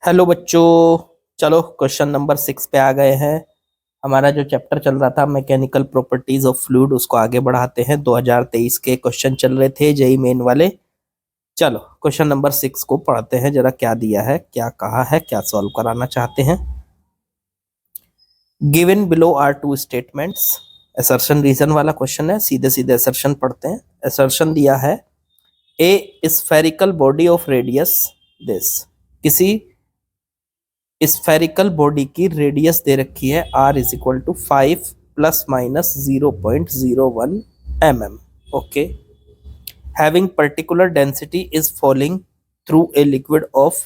Hello बच्चों। चलो question number 6 पे आ गए हैं। हमारा जो चैप्टर चल रहा था मैकेनिकल प्रॉपर्टीज ऑफ फ्लूइड उसको आगे बढ़ाते हैं। 2023 के क्वेश्चन चल रहे थे जेई मेन वाले। चलो क्वेश्चन नंबर 6 को पढ़ते हैं, जरा क्या दिया है, क्या कहा है, क्या सॉल्व कराना चाहते हैं। Given below are two statements. Assertion reason वाला क्वेश्चन है, सीधे सीधे असर्शन पढ़ते हैं। असर्शन दिया है a spherical body of radius this. किसी स्फेरिकल बॉडी की रेडियस दे रखी है r is equal to 5 plus minus 0.01 mm। Okay. Having particular density is falling through a liquid of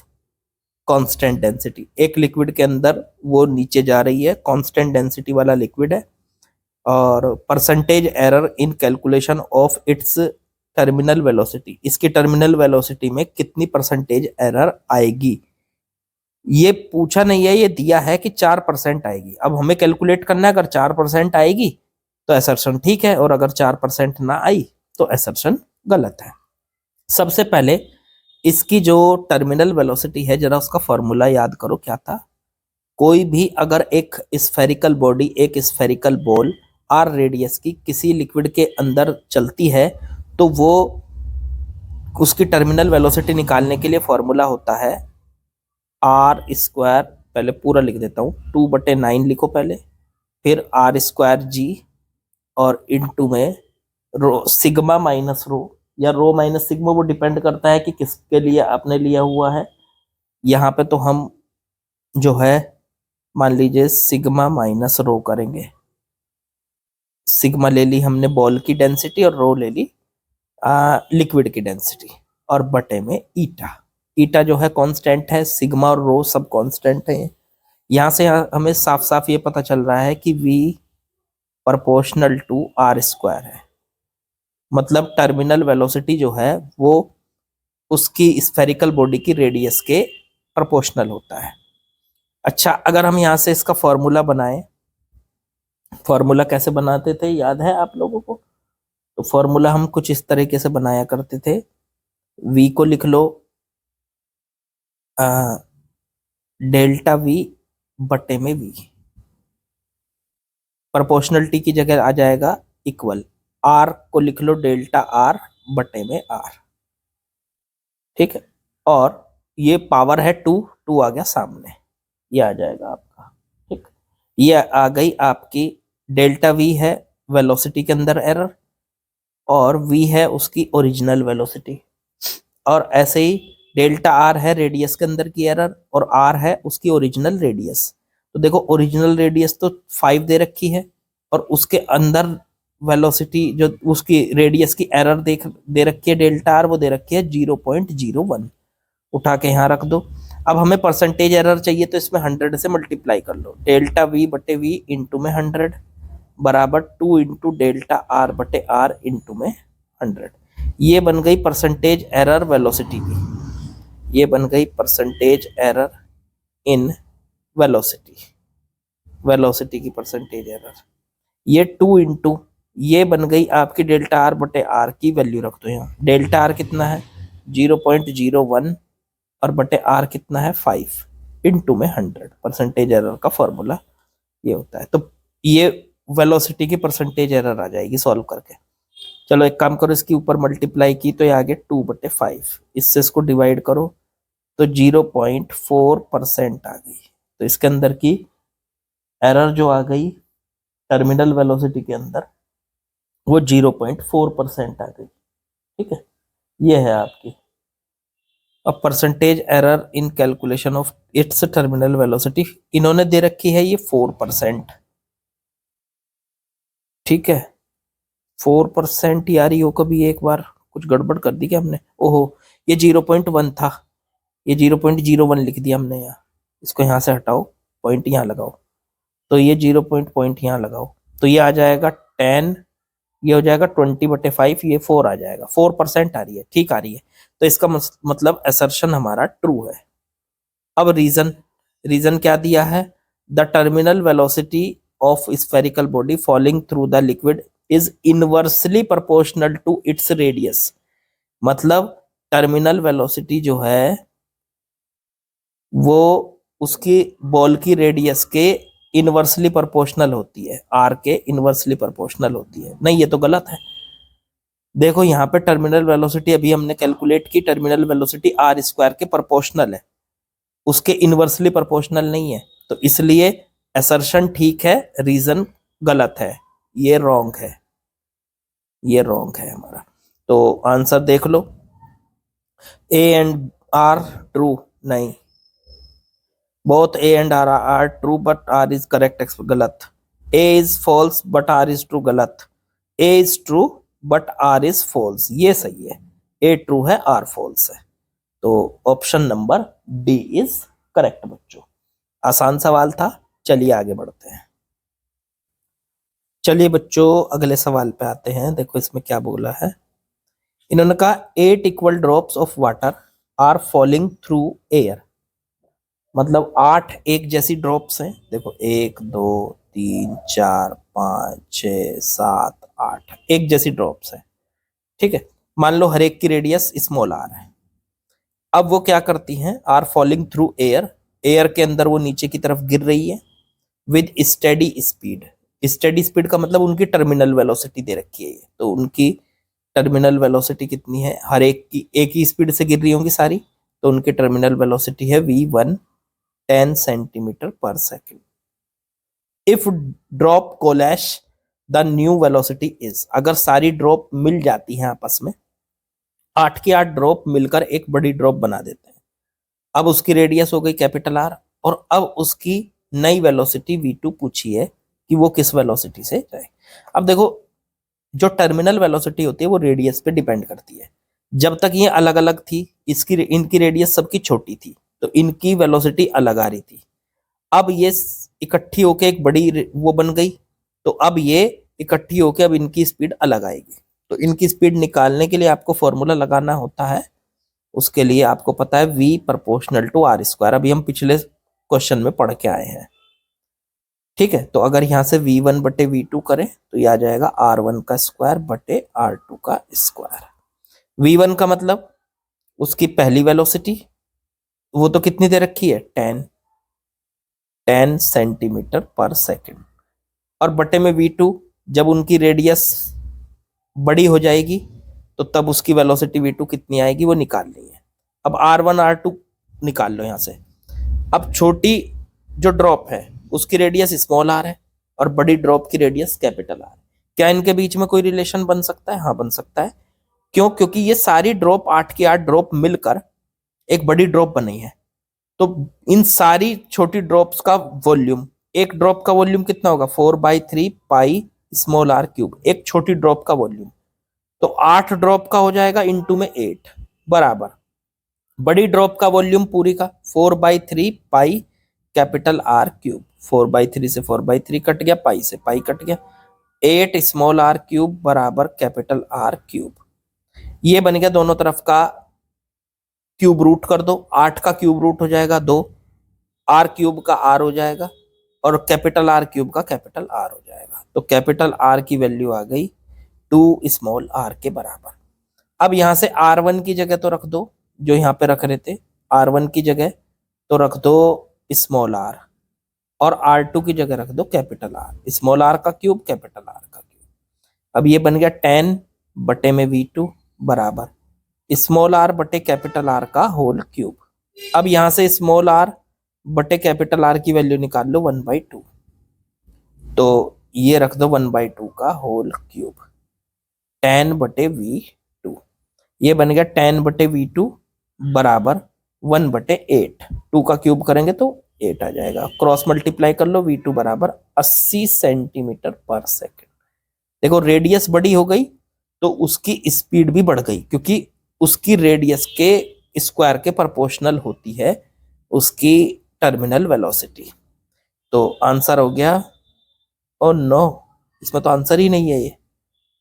constant density. एक लिक्विड के अंदर वो नीचे जा रही है, कांस्टेंट डेंसिटी वाला लिक्विड है। और percentage error in calculation of its terminal velocity, इसकी टर्मिनल वेलोसिटी में कितनी परसेंटेज एरर आएगी। ये पूछा नहीं है, ये दिया है कि 4% आएगी। अब हमें कैलकुलेट करना है, अगर 4% आएगी तो असर्शन ठीक है, और अगर 4% ना आई तो असर्शन गलत है। सबसे पहले इसकी जो टर्मिनल वेलोसिटी है, जरा उसका फॉर्मूला याद करो क्या था। कोई भी अगर एक स्फेरिकल बॉडी, एक स्फेरिकल बॉल आर रेडियस की किसी लिक्विड के अंदर चलती है, तो वो उसकी टर्मिनल वेलोसिटी निकालने के लिए फॉर्मूला होता है आर स्क्वायर। पहले पूरा लिख देता हूँ, 2/9 लिखो पहले, फिर आर स्क्वायर जी, और इनटू में रो सिग्मा माइनस रो, या रो माइनस सिग्मा, वो डिपेंड करता है कि किसके लिए आपने लिया हुआ है। यहाँ पे तो हम जो है मान लीजिए सिग्मा माइनस रो करेंगे। सिग्मा ले ली हमने बॉल की डेंसिटी, और रो ले ली लिक्विड की डेंसिटी, और बटे में ईटा। ईटा जो है कांस्टेंट है, सिग्मा और रो सब कांस्टेंट है। यहाँ से हमें साफ साफ ये पता चल रहा है कि v proportional to r square है। मतलब टर्मिनल वेलोसिटी जो है वो उसकी स्फेरिकल बॉडी की रेडियस के प्रोपोर्शनल होता है। अच्छा, अगर हम यहाँ से इसका फॉर्मूला बनाएं, फॉर्मूला कैसे बनाते थे याद है आप लोगों को? तो फॉर्मूला हम कुछ इस तरीके से बनाया करते थे। v को लिख लो डेल्टा v बटे में v। प्रोपोर्शनलिटी की जगह आ जाएगा इक्वल। r को लिख लो डेल्टा r बटे में r। ठीक है, और ये पावर है 2, 2 आ गया सामने, ये आ जाएगा आपका। ठीक, ये आ गई आपकी डेल्टा v है वेलोसिटी के अंदर एरर, और v है उसकी ओरिजिनल वेलोसिटी, और ऐसे ही डेल्टा r है रेडियस के अंदर की एरर, और r है उसकी ओरिजिनल रेडियस। तो देखो ओरिजिनल रेडियस तो 5 दे रखी है, और उसके अंदर वेलोसिटी जो उसकी रेडियस की एरर दे रखी है डेल्टा r, वो दे रखी है 0.01। उठा के यहाँ रख दो। अब हमें परसेंटेज एरर चाहिए, तो इसमें 100 से मल्टीप्लाई कर लो। डेल्टा v बटे v इंटू में 100 बराबर 2 इंटू डेल्टा r बटे r इंटू में 100। ये बन गई परसेंटेज एरर वेलोसिटी की, ये बन गई percentage error in velocity, velocity की परसेंटेज एरर। ये 2 इंटू ये बन गई आपकी डेल्टा आर बटे आर की वैल्यू रख दो यहाँ। डेल्टा आर कितना है 0.01, और बटे आर कितना है 5 इंटू में 100। परसेंटेज एरर का फॉर्मूला ये होता है। तो ये वेलोसिटी की परसेंटेज एरर आ जाएगी सॉल्व करके। चलो एक काम करो, इसके ऊपर मल्टीप्लाई की तो ये आ गया 2/5, इससे इसको डिवाइड करो तो 0.4% आ गई। तो इसके अंदर की एरर जो आ गई टर्मिनल वेलोसिटी के अंदर, वो 0.4% आ गई। ठीक है, ये है आपकी। अब percentage error in calculation of its terminal velocity इन्होंने दे रखी है ये 4%। ठीक है, 4% यार, ये कभी एक बार कुछ गड़बड़ कर दी क्या हमने? ओहो, ये 0.1 था, ये 0.01 लिख दिया हमने यहाँ। इसको यहाँ से हटाओ, पॉइंट यहाँ लगाओ, तो ये 0 पॉइंट यहाँ लगाओ, तो ये आ जाएगा 10, ये हो जाएगा 20/5, ये 4 आ जाएगा। 4% आ रही है, ठीक आ रही है। तो इसका मतलब असर्शन हमारा ट्रू है। अब रीजन, रीजन क्या दिया है? The terminal velocity of spherical body falling through the liquid is inversely proportional to its radius. मतलब टर्मिनल वेलोसिटी जो है वो उसकी बॉल की रेडियस के इनवर्सली प्रोपोर्शनल होती है, आर के इनवर्सली प्रोपोर्शनल होती है। नहीं, ये तो गलत है। देखो यहाँ पे टर्मिनल वेलोसिटी अभी हमने कैलकुलेट की, टर्मिनल वेलोसिटी आर स्क्वायर के प्रोपोर्शनल है, उसके इनवर्सली प्रोपोर्शनल नहीं है। तो इसलिए असर्शन ठीक है, रीजन गलत है, ये रॉन्ग है, ये रॉन्ग है हमारा। तो आंसर देख लो, ए एंड आर ट्रू नहीं, both A and R true but R is correct, गलत। A is false but R is true, गलत। A is true but R is false, ये सही है। ए ट्रू है, आर फॉल्स है। तो option number D is correct बच्चों। आसान सवाल था, चलिए आगे बढ़ते हैं। चलिए बच्चों अगले सवाल पे आते हैं। देखो इसमें क्या बोला है, इन्होंने कहा 8 equal drops of water are falling through air. मतलब 8 एक जैसी ड्रॉप्स हैं। देखो 1 2 3 4 5 6 7 8 एक जैसी ड्रॉप्स हैं, ठीक है। मान लो हर एक की रेडियस स्मॉल आर है। अब वो क्या करती हैं, are falling through air, air के अंदर वो नीचे की तरफ गिर रही है with steady speed. Steady speed का मतलब उनकी टर्मिनल वेलोसिटी दे रखी है, तो उनकी टर्मिनल वेलोसिटी कितनी है, हर एक की एक ही स्पीड से गिर रही होंगी सारी, तो उनकी टर्मिनल वेलोसिटी है v1 10 centimetre per second. If drop coalesce the new velocity is, अगर सारी ड्रॉप मिल जाती हैं आपस में, 8 की 8 ड्रॉप मिलकर एक बड़ी ड्रॉप बना देते हैं। अब उसकी रेडियस हो गई कैपिटल आर, और अब उसकी नई वेलोसिटी v2 पूछी है कि वो किस वेलोसिटी से जाए। अब देखो जो टर्मिनल वेलोसिटी होती है वो रेडियस पे डिपेंड करती है। जब तक ये अलग अलग थी, इसकी इनकी रेडियस सबकी छोटी थी, तो इनकी वेलोसिटी अलग आ रही थी। अब ये इकट्ठी होके एक बड़ी वो बन गई, तो अब ये इकट्ठी होके अब इनकी स्पीड अलग आएगी। तो इनकी स्पीड निकालने के लिए आपको फॉर्मूला लगाना होता है, उसके लिए आपको पता है v proportional to r square, अभी हम पिछले क्वेश्चन में पढ़ के आए हैं, ठीक है। तो अगर यहाँ से v1 बटे v2 करें तो ये आ जाएगा r1 का स्क्वायर बटे r2 का स्क्वायर। v1 का मतलब उसकी पहली वेलोसिटी, वो तो कितनी दे रखी है 10 सेंटीमीटर पर सेकेंड, और बटे में v2, जब उनकी रेडियस बड़ी हो जाएगी तो तब उसकी वेलोसिटी v2 कितनी आएगी वो निकालनी है। अब r1 r2 निकाल लो यहाँ से। अब छोटी जो ड्रॉप है उसकी रेडियस स्मॉल आर है और बड़ी ड्रॉप की रेडियस कैपिटल आर। क्या इनके बीच में कोई रिलेशन बन सकता है? हाँ बन सकता है। क्यों? क्योंकि ये सारी ड्रॉप 8 की 8 ड्रॉप मिलकर एक बड़ी ड्रॉप बनी है। तो इन सारी छोटी ड्रॉप्स का वॉल्यूम, एक ड्रॉप का वॉल्यूम कितना होगा 4/3 पाई स्मॉल आर क्यूब, एक छोटी ड्रॉप का वॉल्यूम। तो 8 ड्रॉप का हो जाएगा इंटू में 8 बराबर बड़ी ड्रॉप का वॉल्यूम पूरी का 4/3 पाई कैपिटल आर क्यूब। 4/3 से 4/3 कट गया, पाई से पाई कट गया, 8 स्मॉल आर क्यूब बराबर कैपिटल आर क्यूब। ये बन गया, दोनों तरफ का क्यूब रूट कर दो, 8 का क्यूब रूट हो जाएगा 2, आर क्यूब का आर हो जाएगा और कैपिटल आर क्यूब का कैपिटल आर हो जाएगा। तो कैपिटल आर की वैल्यू आ गई 2 स्मॉल आर के बराबर। अब यहां से r1 की जगह तो रख दो, जो यहाँ पे रख रहे थे r1 की जगह तो रख दो स्मॉल आर, और r2 की जगह रख दो कैपिटल आर, स्मॉल आर का क्यूब कैपिटल आर का क्यूब। अब ये बन गया 10 बटे में v2 बराबर स्मॉल आर बटे कैपिटल आर का होल क्यूब। अब यहां से स्मॉल आर बटे कैपिटल आर की वैल्यू निकाल लो 1/2, तो ये रख दो 1/2 का होल क्यूब 10 बटे v2। ये बन गया 10 बटे v2 बराबर 1/8, 2 का क्यूब करेंगे तो 8 आ जाएगा। क्रॉस मल्टीप्लाई कर लो, v2 बराबर 80 सेंटीमीटर पर सेकेंड। देखो रेडियस बड़ी हो गई तो उसकी स्पीड भी बढ़ गई, क्योंकि उसकी रेडियस के स्क्वायर के प्रोपोर्शनल होती है उसकी टर्मिनल वेलोसिटी। तो आंसर हो गया, ओ नो इसमें तो आंसर ही नहीं है, ये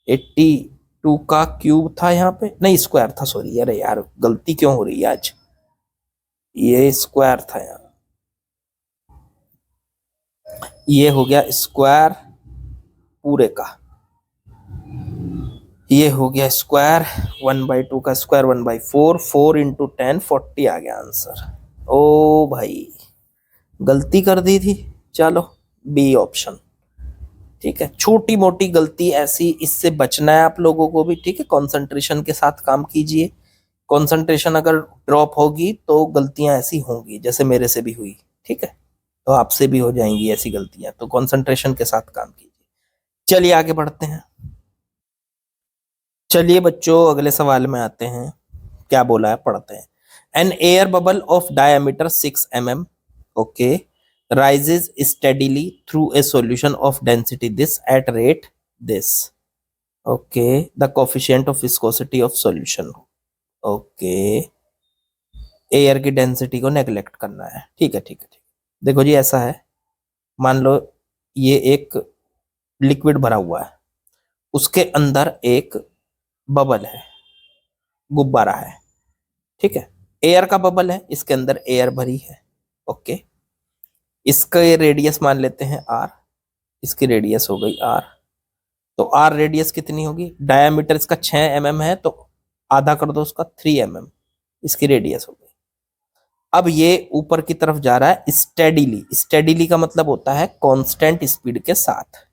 82 का क्यूब था यहाँ पे, नहीं स्क्वायर था, सॉरी। अरे यार गलती क्यों हो रही है आज, ये स्क्वायर था यहाँ, ये हो गया स्क्वायर पूरे का, ये हो गया स्क्वायर 1/2 का स्क्वायर 1/4, 4 × 10 40 आ गया आंसर। ओ भाई, गलती कर दी थी। चलो, बी ऑप्शन। ठीक है, छोटी मोटी गलती ऐसी, इससे बचना है आप लोगों को भी। ठीक है, कंसंट्रेशन के साथ काम कीजिए। कंसंट्रेशन अगर ड्रॉप होगी तो गलतियां ऐसी होंगी, जैसे मेरे से भी हुई। ठीक है, तो आपसे भी हो जाएंगी ऐसी गलतियां, तो कंसंट्रेशन के साथ काम कीजिए। चलिए आगे बढ़ते हैं। चलिए बच्चों, अगले सवाल में आते हैं। क्या बोला है, पढ़ते हैं। An air bubble of diameter 6 mm, okay, rises steadily through a solution of density this at rate this, okay, the coefficient of viscosity of solution, okay, air की डेंसिटी को नेग्लेक्ट करना है। ठीक है, ठीक है, ठीक है। देखो जी, ऐसा है, मान लो ये एक लिक्विड भरा हुआ है, उसके अंदर एक बबल है, गुब्बारा है। ठीक है, एयर का बबल है, इसके अंदर एयर भरी है। ओके, इसका रेडियस मान लेते हैं आर, इसकी रेडियस हो गई आर। तो आर रेडियस कितनी होगी, डायामीटर इसका 6 mm है, तो आधा कर दो उसका, 3 mm इसकी रेडियस हो गई। अब ये ऊपर की तरफ जा रहा है स्टेडीली। स्टेडीली का मतलब होता है कांस्टेंट स्पीड के साथ,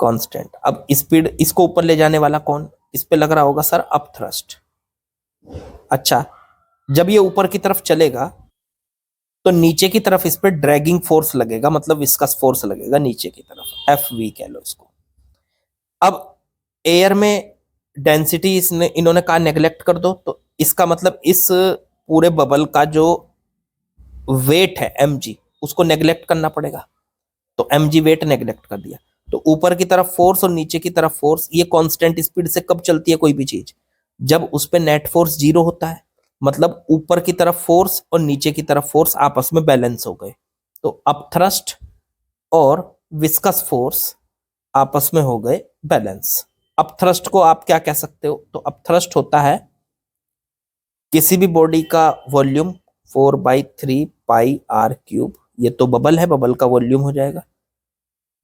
कांस्टेंट। अब स्पीड, इसको ऊपर ले जाने वाला कौन, इस पे लग रहा होगा सर अप थ्रस्ट। अच्छा, जब ये ऊपर की तरफ चलेगा तो नीचे की तरफ इस पे ड्रैगिंग फोर्स लगेगा, मतलब विस्कस फोर्स लगेगा नीचे की तरफ, एफ वी कह लो इसको। अब एयर में डेंसिटी इसने, इन्होंने कहा नेग्लेक्ट कर दो, तो इसका मतलब इस पूरे बबल का जो वेट है mg, उसको नेग्लेक्ट करना पड़ेगा। तो mg वेट नेग्लेक्ट कर दिया, तो ऊपर की तरफ फोर्स और नीचे की तरफ फोर्स, ये कांस्टेंट स्पीड से कब चलती है कोई भी चीज, जब उस पे नेट फोर्स 0 होता है, मतलब ऊपर की तरफ फोर्स और नीचे की तरफ फोर्स आपस में बैलेंस हो गए। तो अप थ्रस्ट और विस्कस फोर्स आपस में हो गए बैलेंस। अप थ्रस्ट को आप क्या कह सकते हो, तो अप थ्रस्ट होता है किसी भी बॉडी का वॉल्यूम 4/3 πr³। ये तो बबल है, बबल का वॉल्यूम हो जाएगा।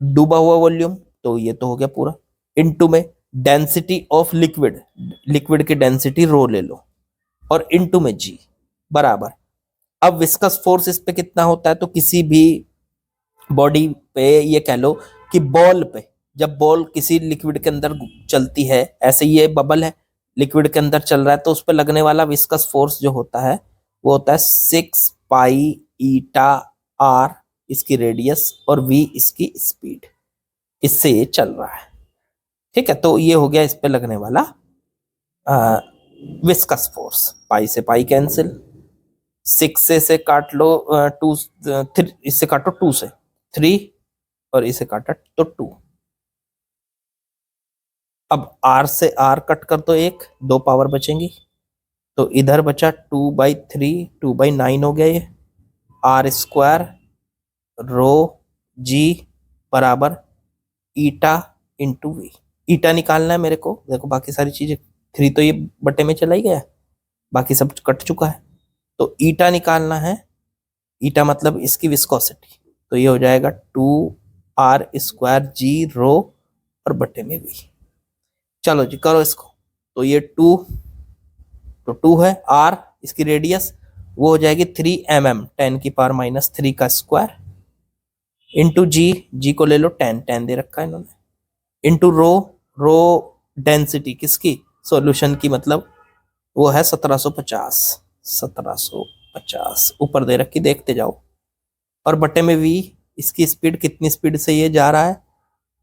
डूबा हुआ वॉल्यूम, तो ये तो हो गया पूरा, इनटू में डेंसिटी ऑफ लिक्विड, लिक्विड की डेंसिटी रो ले लो, और इनटू में जी बराबर। अब विस्कस फोर्स इस पे कितना होता है, तो किसी भी बॉडी पे, ये कह लो कि बॉल पे, जब बॉल किसी लिक्विड के अंदर चलती है, ऐसे ये बबल है लिक्विड के अंदर चल रहा है, तो उस पर लगने वाला विस्कस फोर्स जो होता है वो होता है 6π∗r, इसकी रेडियस, और v इसकी स्पीड, इससे ये चल रहा है। ठीक है, तो ये हो गया इस पे लगने वाला विस्कस फोर्स। पाई से पाई कैंसिल, 6 से काट लो, 2 3, इससे काटो 2 से 3, और इसे काटा तो 2। अब r से r कट कर तो 1, 2 पावर बचेंगी, तो इधर बचा 2/3, 2/9 हो गया ये। आर स्क्वायर रो जी बराबर ईटा इंटू वी। ईटा निकालना है मेरे को, देखो बाकी सारी चीजें, 3 तो ये बटे में चला ही गया, बाकी सब कट चुका है, तो ईटा निकालना है। ईटा मतलब इसकी विस्कोसिटी, तो ये हो जाएगा 2r² जी रो और बटे में वी। चलो जी करो इसको, तो ये 2, तो 2 है, r इसकी रेडियस वो हो जाएगी 3 mm, 10⁻³ का स्क्वायर, इंटू जी, जी को ले लो 10, 10 दे रखा है इन्होंने, इंटू रो, रो डेंसिटी किसकी, सॉल्यूशन की, मतलब वो है 1750, 1750 ऊपर दे रखी, देखते जाओ, और बटे में वी, इसकी स्पीड, कितनी स्पीड से ये जा रहा है,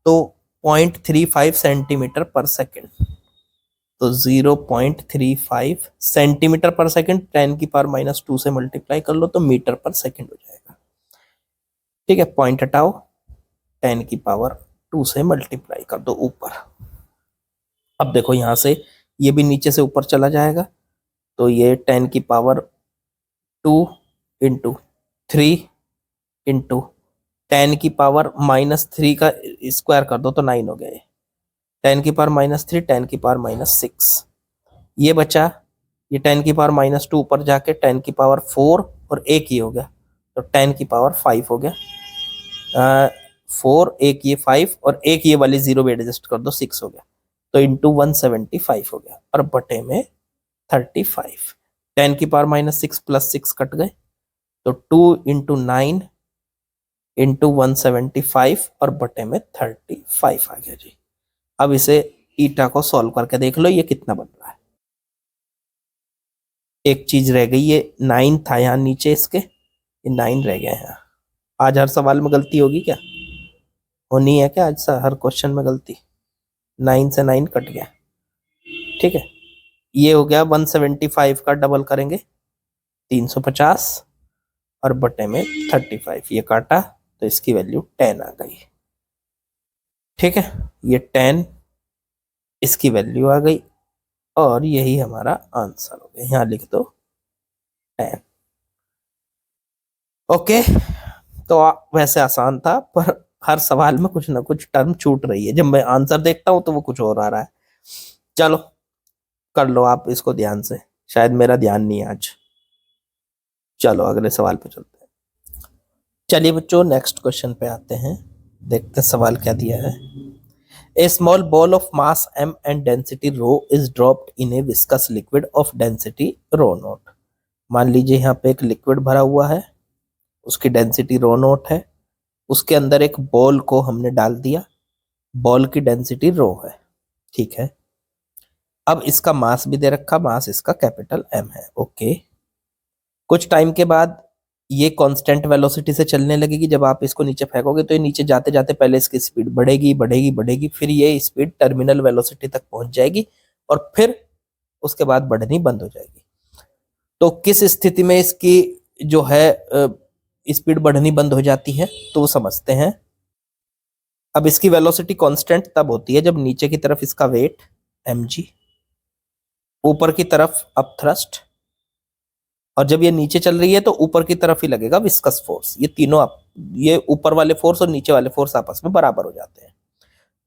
तो 0.35 सेंटीमीटर पर सेकेंड, तो 0.35 सेंटीमीटर पर सेकेंड, 10⁻² से मल्टीप्लाई कर लो तो मीटर पर सेकेंड हो जाएगा। ठीक है, पॉइंट हटाओ, 10⁻² से मल्टीप्लाई कर दो ऊपर। अब देखो यहां से ये भी नीचे से ऊपर चला जाएगा, तो ये 10⁻² इंटू 3 इंटू 10⁻³ का स्क्वायर कर दो तो 9 हो गए, 10⁻³ 10⁻⁶, ये बचा, ये 10⁻² ऊपर जाके 10⁻⁴, और एक ये हो गया, तो 10⁻⁵ हो गया, 4, एक ये 5, और एक ये वाली 0 भी एडजस्ट कर दो, 6 हो गया, तो इंटू 175 हो गया, और बटे में 35। 10⁻⁻6 प्लस 6 कट गए, तो 2 × 9 × 175 और बटे में 35 आ गया जी। अब इसे ईटा को सॉल्व करके देख लो ये कितना बन रहा है। एक चीज रह गई, ये 9 था यहाँ नीचे इसके, ये 9 रह गए हैं। आज हर सवाल में गलती होगी क्या, होनी है क्या आज हर क्वेश्चन में गलती? 9 से 9 कट गया, ठीक है। ये हो गया 175 का डबल करेंगे 350 और बटे में 35, ये काटा तो इसकी वैल्यू 10 आ गई, ठीक है। ये 10 इसकी वैल्यू आ गई और यही हमारा आंसर हो गया, यहाँ लिख दो 10। ओके, तो वैसे आसान था पर हर सवाल में कुछ ना कुछ टर्म छूट रही है, जब मैं आंसर देखता हूं तो वो कुछ और आ रहा है। चलो कर लो आप इसको ध्यान से, शायद मेरा ध्यान नहीं है आज। चलो अगले सवाल पे चलते हैं। चलिए बच्चों नेक्स्ट क्वेश्चन पे आते हैं, देखते हैं सवाल क्या दिया है। A small ball of mass m and density rho is dropped in a viscous liquid of density rho naught। मान लीजिए यहाँ पे एक लिक्विड भरा हुआ है, उसकी डेंसिटी रो नोट है, उसके अंदर एक बॉल को हमने डाल दिया, बॉल की डेंसिटी रो है, ठीक है। अब इसका मास भी दे रखा, मास इसका कैपिटल एम है, ओके। कुछ टाइम के बाद ये कांस्टेंट वेलोसिटी से चलने लगेगी, जब आप इसको नीचे फेंकोगे तो ये नीचे जाते जाते पहले इसकी स्पीड बढ़ेगी बढ़ेगी बढ़ेगी, फिर ये स्पीड टर्मिनल वेलोसिटी तक पहुंच जाएगी और फिर उसके बाद बढ़नी बंद हो जाएगी। तो किस स्थिति में इसकी जो है स्पीड बढ़नी बंद हो जाती है, तो वो समझते हैं। अब इसकी वेलोसिटी कांस्टेंट तब होती है जब नीचे की तरफ इसका वेट mg, ऊपर की तरफ अपथ्रस्ट, और जब ये नीचे चल रही है तो ऊपर की तरफ ही लगेगा विस्कस फोर्स। ये तीनों ये ऊपर वाले फोर्स और नीचे वाले फोर्स आपस में बराबर हो जाते हैं,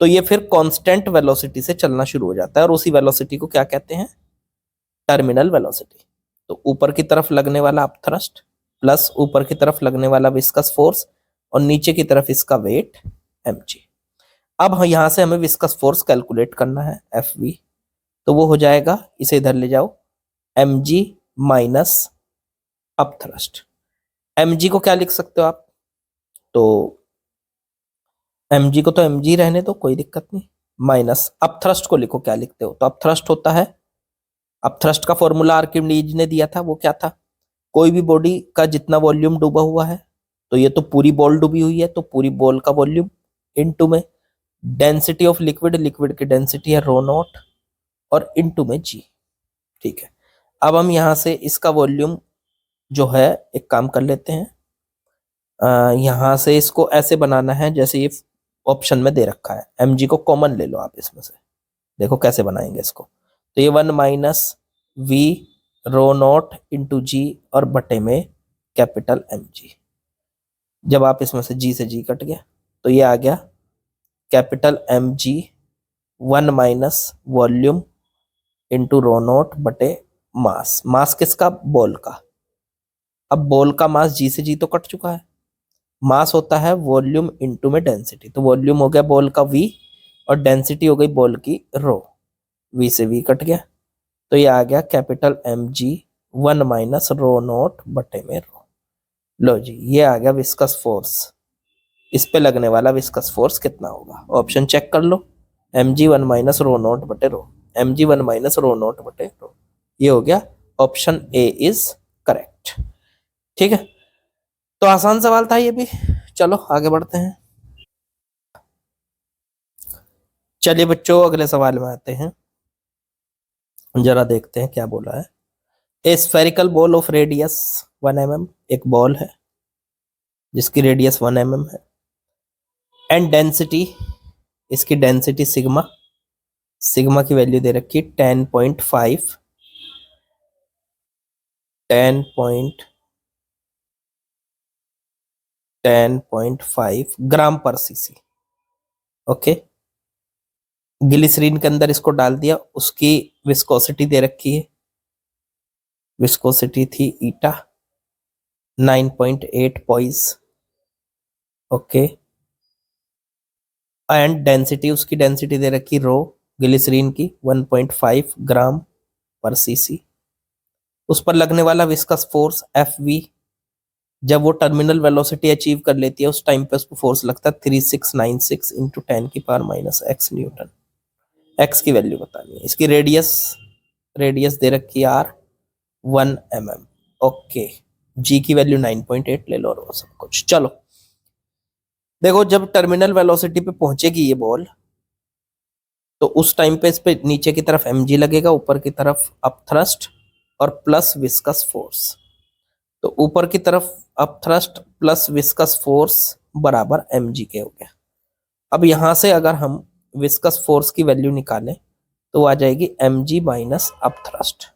तो ये फिर कांस्टेंट वेलोसिटी से चलना शुरू हो जाता है और उसी वेलोसिटी को क्या कहते हैं, टर्मिनल वेलोसिटी। तो ऊपर की तरफ लगने वाला अपथ्रस्ट प्लस ऊपर की तरफ लगने वाला विस्कस फोर्स और नीचे की तरफ इसका वेट mg। अब यहां से हमें विस्कस फोर्स कैलकुलेट करना है Fv, तो वो हो जाएगा, इसे इधर ले जाओ, mg माइनस अपथ्रस्ट। mg को क्या लिख सकते हो आप, तो mg को तो mg रहने दो, कोई दिक्कत नहीं, माइनस अपथ्रस्ट को लिखो, क्या लिखते हो, तो अपथ्रस्ट होता है, अपथ्रस्ट का फॉर्मूला आर्किमिडीज ने दिया था, वो क्या था, कोई भी बॉडी का जितना वॉल्यूम डूबा हुआ है, तो ये तो पूरी बॉल डूबी हुई है, तो पूरी बॉल का वॉल्यूम इनटू में डेंसिटी ऑफ लिक्विड, लिक्विड की डेंसिटी है रो नॉट और इनटू में g, ठीक है। अब हम यहां से इसका वॉल्यूम जो है एक काम कर लेते हैं, यहां से इसको ऐसे बनाना है जैसे ये ऑप्शन में दे रखा है, mg को कॉमन ले लो आप इसमें से, देखो कैसे बनाएंगे इसको, तो ये 1 minus v rho naught into g और बटे में कैपिटल mg। जब आप इसमें से g से g कट गया तो ये आ गया capital mg 1 minus volume into rho not बटे मास, मास किसका, बॉल का। अब बॉल का मास g से g तो कट चुका है, मास होता है वॉल्यूम इंटू में डेंसिटी, तो वॉल्यूम हो गया बॉल का v और डेंसिटी हो गई बॉल की रो, v से v कट गया, तो ये आ गया capital mg 1 minus rho not बटे में रो। लो जी, ये आ गया विस्कस फोर्स, इस पे लगने वाला विस्कस फोर्स कितना होगा, ऑप्शन चेक कर लो, mg 1 माइनस रो नॉट बटे रो, mg 1 माइनस रो नॉट बटे रो, ये हो गया ऑप्शन ए इज करेक्ट, ठीक है। तो आसान सवाल था ये भी, चलो आगे बढ़ते हैं। चलिए बच्चों अगले सवाल में आते हैं, जरा देखते हैं क्या बोला है। A spherical ball of radius 1 mm, एक बॉल है जिसकी रेडियस 1 mm है, एंड डेंसिटी, इसकी डेंसिटी सिग्मा, सिग्मा की वैल्यू दे रखी 10.5 ग्राम पर सीसी, ओके। ग्लिसरीन के अंदर इसको डाल दिया, उसकी विस्कोसिटी दे रखी है, विस्कोसिटी थी ईटा 9.8 पॉइज, ओके। एंड डेंसिटी, उसकी डेंसिटी दे रखी रो ग्लिसरीन की 1.5 ग्राम पर सीसी। उस पर लगने वाला विस्कस फोर्स एफ वी, जब वो टर्मिनल वेलोसिटी अचीव कर लेती है उस टाइम पे उसको फोर्स लगता है 3696 इंटू 10⁻⁻x न्यूटन। एक्स की वैल्यू बतानी है। इसकी रेडियस रेडियस दे रखी है आर 1 mm। ओके, जी की वैल्यू 9.8 ले लो और वो सब कुछ। चलो देखो, जब टर्मिनल वेलोसिटी पे पहुंचेगी ये बॉल, तो उस टाइम पे इस पे नीचे की तरफ mg लगेगा, ऊपर की तरफ अप थ्रस्ट और प्लस विस्कस फोर्स। तो ऊपर की तरफ up thrust plus viscous force बराबर mg के हो गया। अब यहां से अगर हम विस्कस फोर्स की वैल्यू निकालें तो आ जाएगी mg minus up thrust.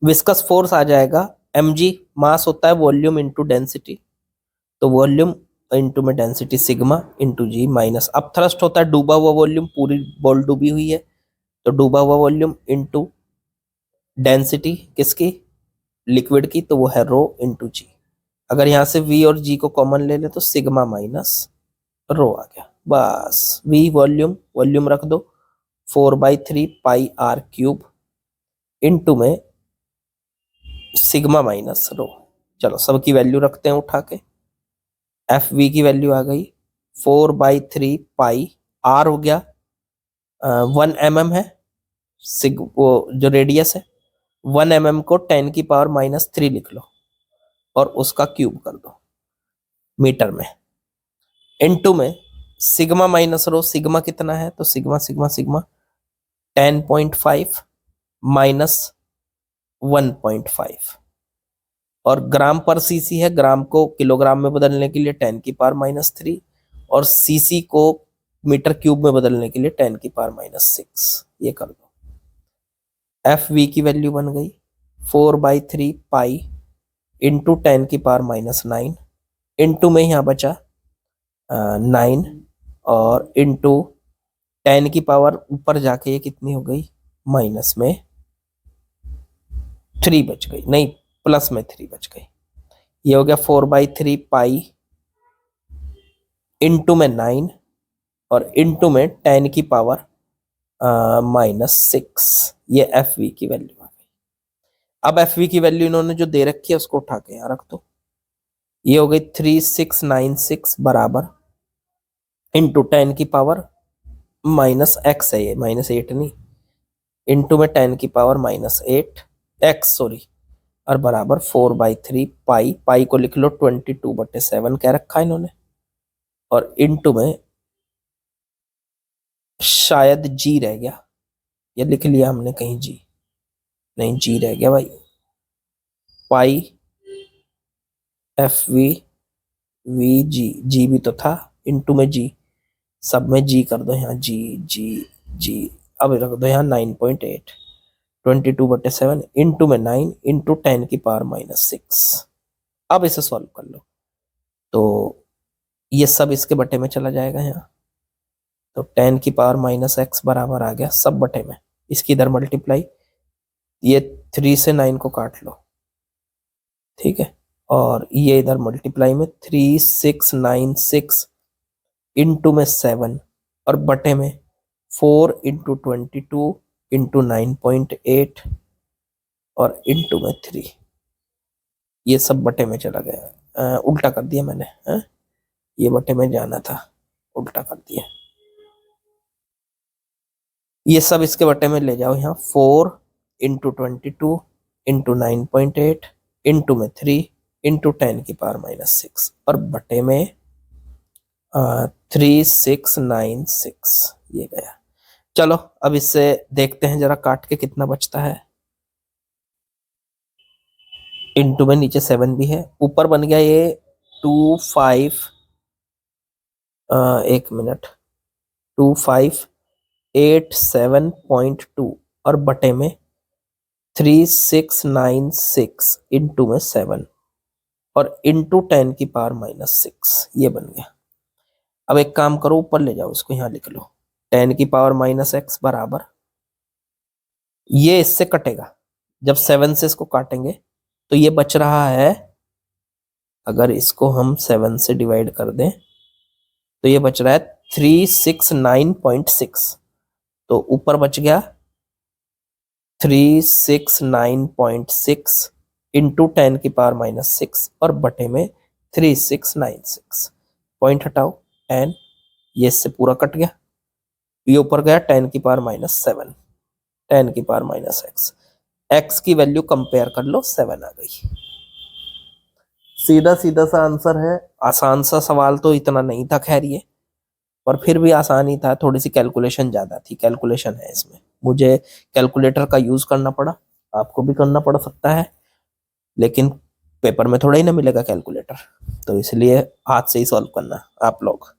Viscous force आ जाएगा mg, मास होता है वॉल्यूम इंटू डेंसिटी, तो वॉल्यूम इंटू में density sigma into g, minus up thrust होता है डूबा हुआ वॉल्यूम, पूरी बॉल डूबी हुई है तो डूबा हुआ वॉल्यूम इंटू डेंसिटी किसकी, लिक्विड की, तो वो है रो इंटू जी। अगर यहाँ से v और g को कॉमन ले ले तो सिग्मा माइनस रो आ गया। बस v वॉल्यूम, वॉल्यूम रख दो 4/3 पाई आर क्यूब इंटू में सिग्मा माइनस रो। चलो सबकी वैल्यू रखते हैं उठा के। एफ वी की वैल्यू आ गई 4/3 पाई, आर हो गया 1 mm है, सिग वो जो रेडियस है 1 mm को 10⁻³ लिख लो और उसका क्यूब कर दो मीटर में, इनटू में सिग्मा माइनस रो। सिग्मा कितना है तो सिग्मा सिग्मा सिग्मा 10.5 माइनस 1.5, और ग्राम पर सीसी है, ग्राम को किलोग्राम में बदलने के लिए 10⁻³ और सीसी को मीटर क्यूब में बदलने के लिए 10⁻⁶। ये कर दो। एफ वी की वैल्यू बन गई 4/3 पाई इंटू 10⁻⁹ इंटू में यहाँ बचा 9 और इंटू 10 की पावर ऊपर जाके ये कितनी हो गई, माइनस में 3 बच गई, नहीं प्लस में 3 बच गई। ये हो गया 4/3 पाई इंटू में 9 और इंटू में 10⁻⁻⁶। ये एफ वी की वैल्यू आ गई। अब एफ वी की वैल्यू इन्होंने जो दे रखी है उसको उठा के यहाँ रख दो। ये हो गई 3696 बराबर इंटू 10⁻⁻x है, ये -8 नहीं, इंटू में 10⁻⁻8 x सॉरी, और बराबर 4/3 पाई, पाई को लिख लो 22/7 कह रखा है इन्होंने, और इंटू में शायद जी रह गया, ये लिख लिया हमने कहीं जी, नहीं जी रह गया भाई, पाई एफ वी वी जी, जी भी तो था, इंटू में जी, सब में जी कर दो यहाँ, जी जी जी, अब रख दो यहाँ 9.8, 22/7 इंटू में 9 इंटू 10⁻⁻6। अब इसे सॉल्व कर लो तो ये सब इसके बटे में चला जाएगा यहाँ, तो 10⁻⁻x बराबर आ गया सब बटे में, इसकी इधर मल्टीप्लाई, ये 3 से 9 को काट लो, ठीक है, और ये इधर मल्टीप्लाई में 3696 इंटू में 7 और बटे में 4 इंटू 22 इंटू 9.8 और इंटू में 3, ये सब बटे में चला गया, उल्टा कर दिया मैंने, ये बटे में जाना था, उल्टा कर दिया, ये सब इसके बटे में ले जाओ यहाँ, 4 इंटू 22 इंटू 9.8 इंटू में 3 इंटू 10⁻⁻6 और बटे में 3696 ये गया। चलो अब इससे देखते हैं जरा काट के कितना बचता है। इंटू में नीचे 7 भी है, ऊपर बन गया ये 25 एक मिनट 2587.2 और बटे में 3696 इंटू में 7 और इंटू 10⁻⁻6 ये बन गया। अब एक काम करो, ऊपर ले जाओ इसको, यहाँ लिख लो 10⁻⁻x बराबर, ये इससे कटेगा, जब 7 से इसको काटेंगे तो ये बच रहा है, अगर इसको हम 7 से डिवाइड कर दें तो ये बच रहा है 369.6, तो ऊपर बच गया 369.6 इंटू 10⁻⁻6 और बटे में 3696। पॉइंट हटाओ n, ये इससे पूरा कट गया, ये ऊपर गया 10⁻⁻7, 10⁻⁻x, x की वैल्यू कंपेयर कर लो 7 आ गई। सीधा सीधा सा आंसर है। आसान सा सवाल तो इतना नहीं था खैर ये, पर फिर भी आसान ही था, थोड़ी सी कैलकुलेशन ज्यादा थी। कैलकुलेशन है इसमें, मुझे कैलकुलेटर का यूज करना पड़ा, आपको भी करना पड़ सकता है, लेकिन पेपर में थोड़ा ही ना मिलेगा कैलकुलेटर, तो इसलिए हाथ से ही सॉल्व करना आप लोग।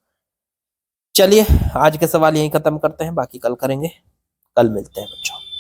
चलिए आज के सवाल यहीं खत्म करते हैं, बाकी कल करेंगे। कल मिलते हैं बच्चों।